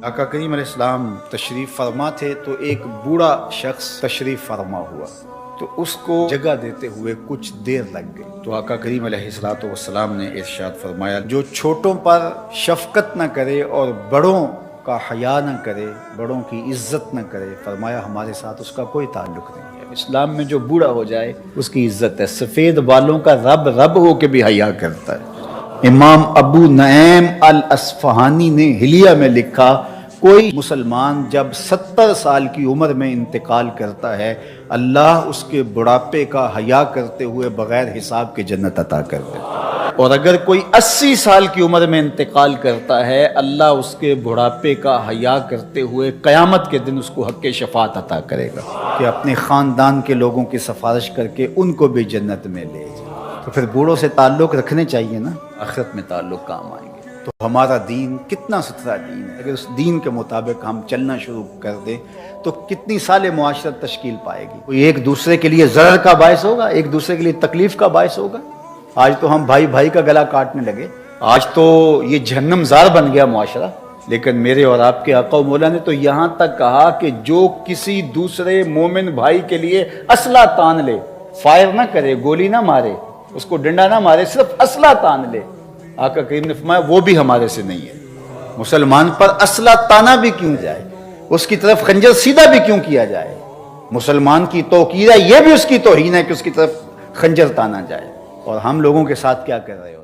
آقا کریم علیہ السلام تشریف فرما تھے تو ایک بوڑھا شخص تشریف فرما ہوا، تو اس کو جگہ دیتے ہوئے کچھ دیر لگ گئی، تو آقا کریم علیہ السلام نے ارشاد فرمایا جو چھوٹوں پر شفقت نہ کرے اور بڑوں کا حیا نہ کرے، بڑوں کی عزت نہ کرے، فرمایا ہمارے ساتھ اس کا کوئی تعلق نہیں ہے۔ اسلام میں جو بوڑھا ہو جائے اس کی عزت ہے، سفید بالوں کا رب ہو کے بھی حیا کرتا ہے۔ امام ابو نعیم الاصفہانی نے حلیہ میں لکھا، کوئی مسلمان جب 70 سال کی عمر میں انتقال کرتا ہے، اللہ اس کے بڑھاپے کا حیا کرتے ہوئے بغیر حساب کے جنت عطا کر دیتا ہے، اور اگر کوئی 80 سال کی عمر میں انتقال کرتا ہے، اللہ اس کے بڑھاپے کا حیا کرتے ہوئے قیامت کے دن اس کو حق شفاعت عطا کرے گا کہ اپنے خاندان کے لوگوں کی سفارش کر کے ان کو بھی جنت میں لے جائے۔ تو پھر بوڑھوں سے تعلق رکھنے چاہیے نا، آخرت میں تعلق کام آئیں گے۔ تو ہمارا دین کتنا ستھرا دین ہے، اگر اس دین کے مطابق ہم چلنا شروع کر دیں تو کتنی سال معاشرت تشکیل پائے گی۔ کوئی ایک دوسرے کے لیے ضرر کا باعث ہوگا، ایک دوسرے کے لیے تکلیف کا باعث ہوگا۔ آج تو ہم بھائی کا گلا کاٹنے لگے، آج تو یہ جہنم زار بن گیا معاشرہ۔ لیکن میرے اور آپ کے آقا و مولا نے تو یہاں تک کہا کہ جو کسی دوسرے مومن بھائی کے لیے اسلحہ تان لے، فائر نہ کرے، گولی نہ مارے، اس کو ڈنڈا نہ مارے، صرف اسلحہ تان لے، آقا کریم نے فرمایا وہ بھی ہمارے سے نہیں ہے۔ مسلمان پر اسلحہ تانا بھی کیوں جائے، اس کی طرف خنجر سیدھا بھی کیوں کیا جائے؟ مسلمان کی توقیر ہے، یہ بھی اس کی توہین ہے کہ اس کی طرف خنجر تانا جائے۔ اور ہم لوگوں کے ساتھ کیا کر رہے ہو؟